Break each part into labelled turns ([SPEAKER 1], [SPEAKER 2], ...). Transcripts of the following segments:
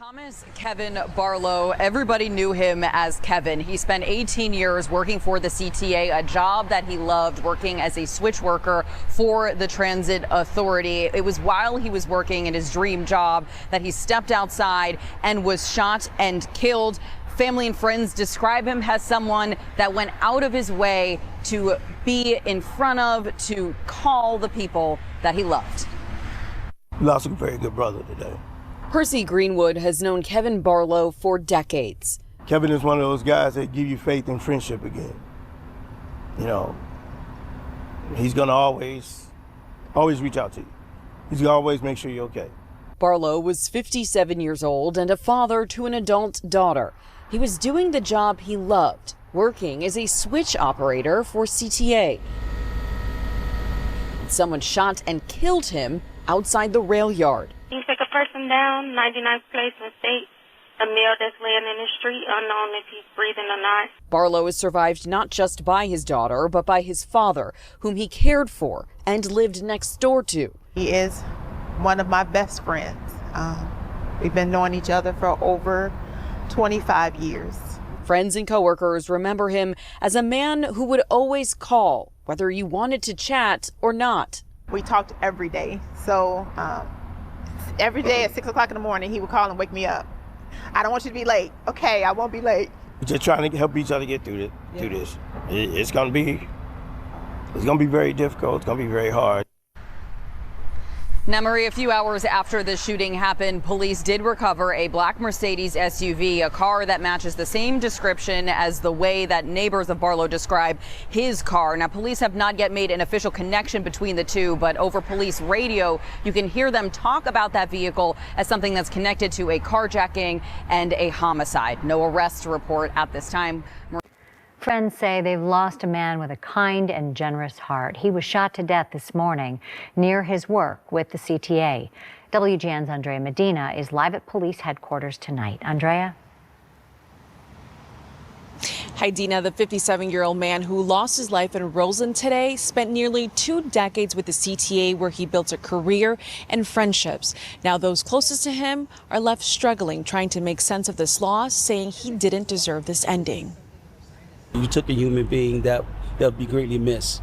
[SPEAKER 1] Thomas Kevin Barlo, everybody knew him as Kevin. He spent 18 years working for the CTA, a job that he loved, working as a switch worker for the Transit Authority. It was while he was working in his dream job that he stepped outside and was shot and killed. Family and friends describe him as someone that went out of his way to be in front of, to call the people that he loved.
[SPEAKER 2] We lost a very good brother today.
[SPEAKER 1] Percy Greenwood has known Kevin Barlo for decades.
[SPEAKER 2] Kevin is one of those guys that give you faith and friendship again. You know, he's gonna always reach out to you. He's gonna always make sure you're okay.
[SPEAKER 1] Barlo was 57 years old and a father to an adult daughter. He was doing the job he loved, working as a switch operator for CTA. Someone shot and killed him outside the rail yard.
[SPEAKER 3] You take a person down, 99th place in state, a male that's laying in the street, unknown if he's breathing or not.
[SPEAKER 1] Barlo is survived not just by his daughter, but by his father, whom he cared for and lived next door to.
[SPEAKER 4] He is one of my best friends. We've been knowing each other for over 25 years.
[SPEAKER 1] Friends and coworkers remember him as a man who would always call, whether you wanted to chat or not.
[SPEAKER 4] We talked every day, so every day at 6 o'clock in the morning, he would call and wake me up. I don't want you to be late. Okay, I won't be late.
[SPEAKER 2] We're just trying to help each other get through this. It's gonna be very difficult. It's gonna be very hard.
[SPEAKER 1] Now, Marie, a few hours after the shooting happened, police did recover a black Mercedes SUV, a car that matches the same description as the way that neighbors of Barlo describe his car. Now, police have not yet made an official connection between the two, but over police radio, you can hear them talk about that vehicle as something that's connected to a carjacking and a homicide. No arrests to report at this time.
[SPEAKER 5] Friends say they've lost a man with a kind and generous heart. He was shot to death this morning near his work with the CTA. WGN's Andrea Medina is live at police headquarters tonight. Andrea?
[SPEAKER 6] Hi, Dina. The 57-year-old man who lost his life in Roseland today spent nearly 2 decades with the CTA, where he built a career and friendships. Now those closest to him are left struggling, trying to make sense of this loss, saying he didn't deserve this ending.
[SPEAKER 7] You took a human being that would be greatly missed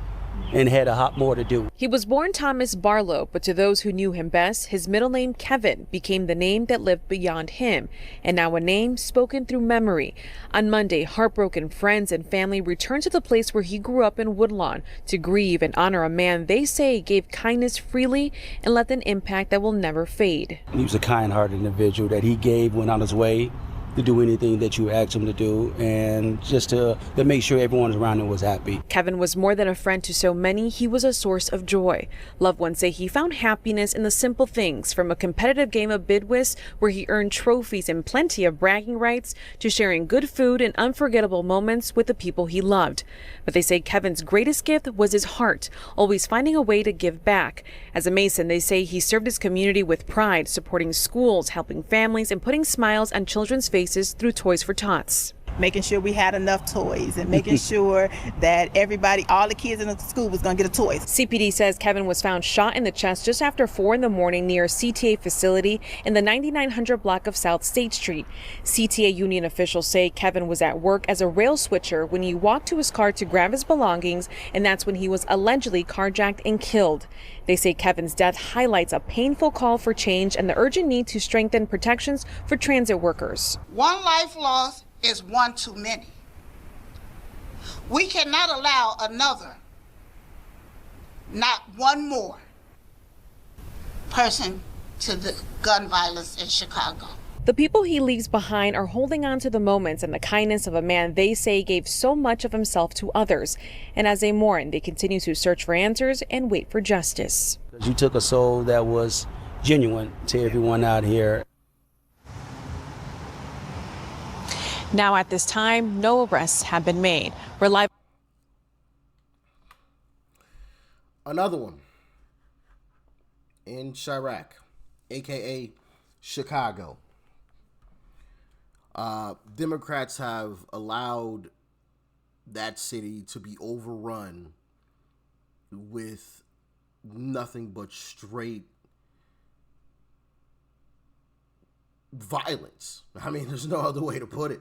[SPEAKER 7] and had a lot more to do.
[SPEAKER 6] He was born Thomas Barlo, but to those who knew him best, his middle name Kevin became the name that lived beyond him, and now a name spoken through memory. On Monday, heartbroken friends and family returned to the place where he grew up in Woodlawn to grieve and honor a man they say gave kindness freely and left an impact that will never fade.
[SPEAKER 7] He was a kind-hearted individual that he went on his way to do anything that you asked him to do, and just to make sure everyone around him was happy.
[SPEAKER 6] Kevin was more than a friend to so many. He was a source of joy. Loved ones say he found happiness in the simple things, from a competitive game of bidwist where he earned trophies and plenty of bragging rights, to sharing good food and unforgettable moments with the people he loved. But they say Kevin's greatest gift was his heart, always finding a way to give back. As a Mason, they say he served his community with pride, supporting schools, helping families, and putting smiles on children's faces through Toys for Tots.
[SPEAKER 4] Making sure we had enough toys and making sure that everybody, all the kids in the school was going to get a toy.
[SPEAKER 6] CPD says Kevin was found shot in the chest just after 4 in the morning near a CTA facility in the 9900 block of South State Street. CTA union officials say Kevin was at work as a rail switcher when he walked to his car to grab his belongings, and that's when he was allegedly carjacked and killed. They say Kevin's death highlights a painful call for change and the urgent need to strengthen protections for transit workers.
[SPEAKER 8] One life lost is one too many. We cannot allow another, not one more person to the gun violence in Chicago.
[SPEAKER 6] The people he leaves behind are holding on to the moments and the kindness of a man they say gave so much of himself to others. And as they mourn, they continue to search for answers and wait for justice.
[SPEAKER 7] You took a soul that was genuine to everyone out here.
[SPEAKER 6] Now at this time, no arrests have been made. We're live.
[SPEAKER 9] Another one in ChiRaq, aka Chicago. Democrats have allowed that city to be overrun with nothing but straight violence. I mean, there's no other way to put it,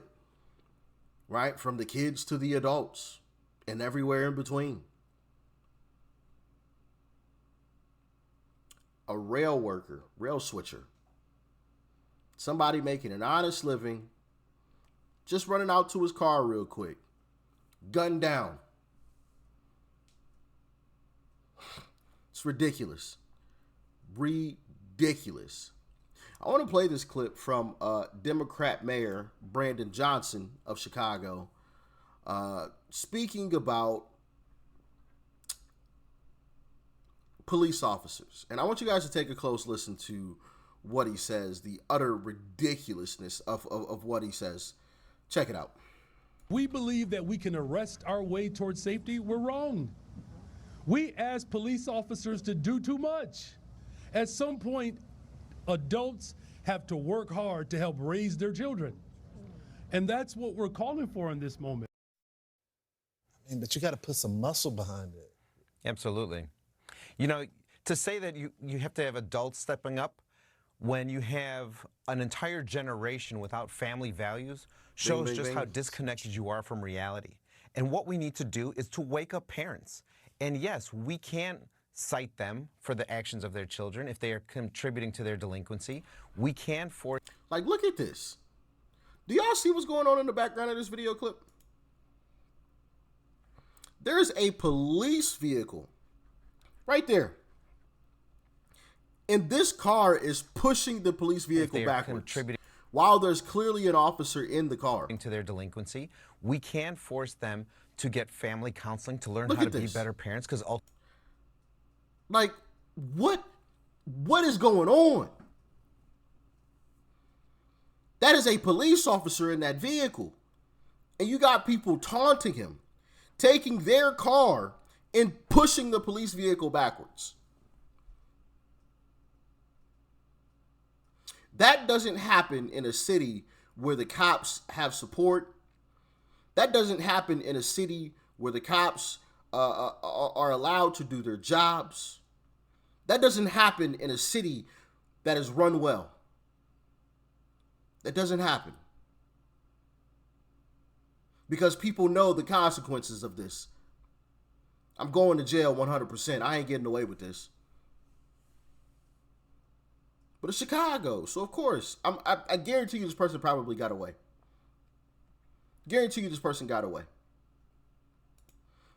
[SPEAKER 9] right? From the kids to the adults and everywhere in between. A rail worker, rail switcher, somebody making an honest living, just running out to his car real quick, gunned down. It's ridiculous. Ridiculous. I want to play this clip from Democrat Mayor Brandon Johnson of Chicago speaking about police officers. And I want you guys to take a close listen to what he says, the utter ridiculousness of what he says. Check it out.
[SPEAKER 10] We believe that we can arrest our way towards safety. We're wrong. We ask police officers to do too much. At some point, adults have to work hard to help raise their children. And that's what we're calling for in this moment.
[SPEAKER 11] I mean, but you got to put some muscle behind it.
[SPEAKER 12] Absolutely. You know, to say that you have to have adults stepping up when you have an entire generation without family values shows just how disconnected you are from reality. And what we need to do is to wake up parents. And yes, we can't cite them for the actions of their children if they are contributing to their delinquency. We can force...
[SPEAKER 9] Like, look at this. Do y'all see what's going on in the background of this video clip? There's a police vehicle right there. And this car is pushing the police vehicle backwards while there's clearly an officer in the car.
[SPEAKER 12] To their delinquency, we can force them to get family counseling to learn how to be better parents. Because
[SPEAKER 9] like, what is going on? That is a police officer in that vehicle. And you got people taunting him, taking their car and pushing the police vehicle backwards. That doesn't happen in a city where the cops have support. That doesn't happen in a city where the cops are allowed to do their jobs. That doesn't happen in a city that is run well. That doesn't happen. Because people know the consequences of this. I'm going to jail 100%. I ain't getting away with this. But it's Chicago, so of course, I guarantee you this person probably got away. Guarantee you this person got away.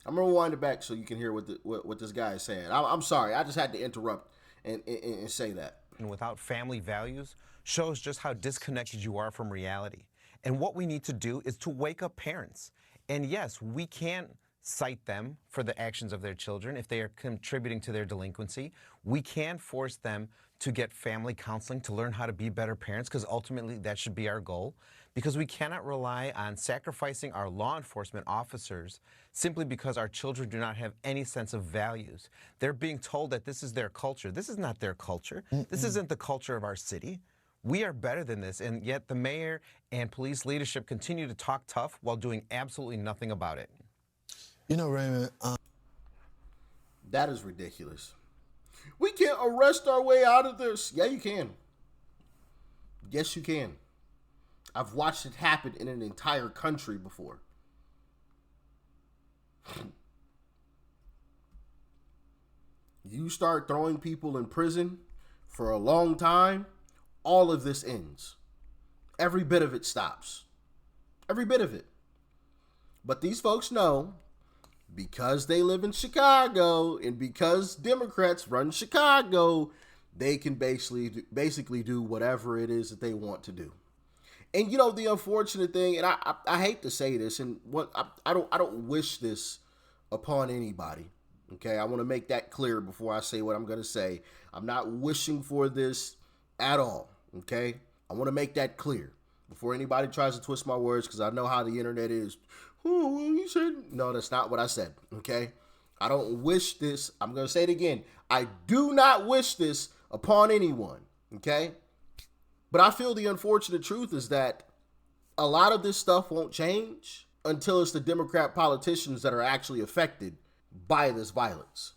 [SPEAKER 9] I'm gonna rewind it back so you can hear what this guy is saying. I'm sorry, I just had to interrupt and say that.
[SPEAKER 12] And without family values shows just how disconnected you are from reality. And what we need to do is to wake up parents. And yes, we can't cite them for the actions of their children if they are contributing to their delinquency. We can force them to get family counseling to learn how to be better parents, because ultimately that should be our goal, because we cannot rely on sacrificing our law enforcement officers simply because our children do not have any sense of values. They're being told that this is their culture. This is not their culture. This isn't the culture of our city. We are better than this, and yet the mayor and police leadership continue to talk tough while doing absolutely nothing about it.
[SPEAKER 11] You know, Raymond,
[SPEAKER 9] that is ridiculous. We can't arrest our way out of this. Yeah, you can. Yes, you can. I've watched it happen in an entire country before. You start throwing people in prison for a long time, all of this ends. Every bit of it stops. Every bit of it. But these folks know, because they live in Chicago and because Democrats run Chicago, they can basically do whatever it is that they want to do. And you know, the unfortunate thing, and I hate to say this, and what I don't wish this upon anybody. Okay, I want to make that clear before I say what I'm going to say. I'm not wishing for this at all. Okay, I want to make that clear before anybody tries to twist my words, because I know how the internet is. Oh, you said no. That's not what I said. Okay, I don't wish this. I'm going to say it again. I do not wish this upon anyone. Okay. But I feel the unfortunate truth is that a lot of this stuff won't change until it's the Democrat politicians that are actually affected by this violence.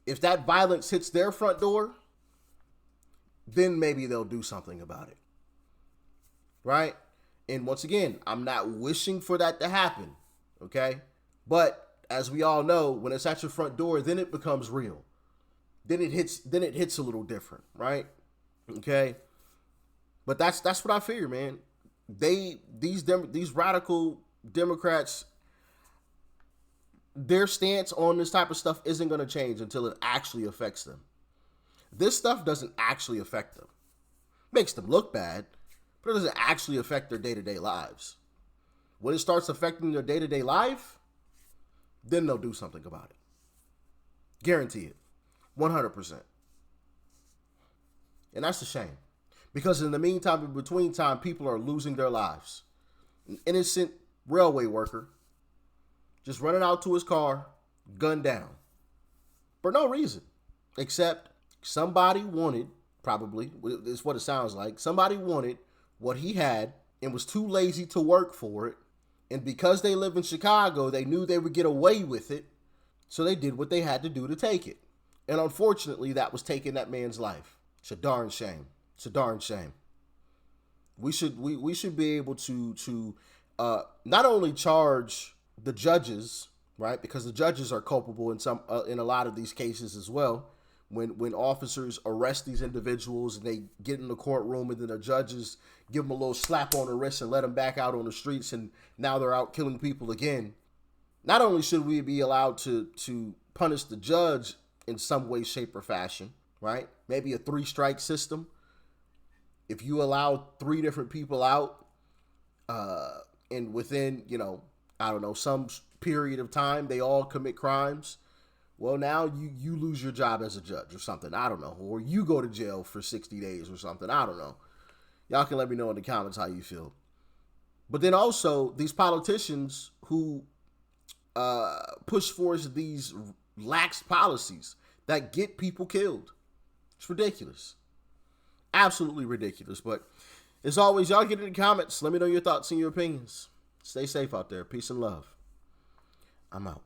[SPEAKER 9] If that violence hits their front door, then maybe they'll do something about it. right? And once again, I'm not wishing for that to happen, okay? But as we all know, when it's at your front door, then it becomes real. Then it hits a little different, right? Okay? But that's what I fear, man. These radical Democrats, their stance on this type of stuff isn't going to change until it actually affects them. This stuff doesn't actually affect them. Makes them look bad, but it doesn't actually affect their day-to-day lives. When it starts affecting their day-to-day life, then they'll do something about it. Guarantee it. 100%. And that's a shame. Because in the meantime, in between time, people are losing their lives. An innocent railway worker just running out to his car, gunned down. For no reason. Except somebody wanted, probably, it's what it sounds like, somebody wanted what he had and was too lazy to work for it. And because they live in Chicago, they knew they would get away with it. So they did what they had to do to take it. And unfortunately, that was taking that man's life. It's a darn shame. It's a darn shame. We should be able to not only charge the judges, right? Because the judges are culpable in a lot of these cases as well. When officers arrest these individuals and they get in the courtroom and then the judges give them a little slap on the wrist and let them back out on the streets and now they're out killing people again. Not only should we be allowed to punish the judge in some way, shape, or fashion, right? Maybe a 3-strike system. If you allow 3 different people out and within, I don't know, some period of time, they all commit crimes, well, now you lose your job as a judge or something. I don't know. Or you go to jail for 60 days or something. I don't know. Y'all can let me know in the comments how you feel. But then also, these politicians who push forth these lax policies that get people killed. It's ridiculous. Absolutely ridiculous. But as always, y'all get in the comments. Let me know your thoughts and your opinions. Stay safe out there. Peace and love. I'm out.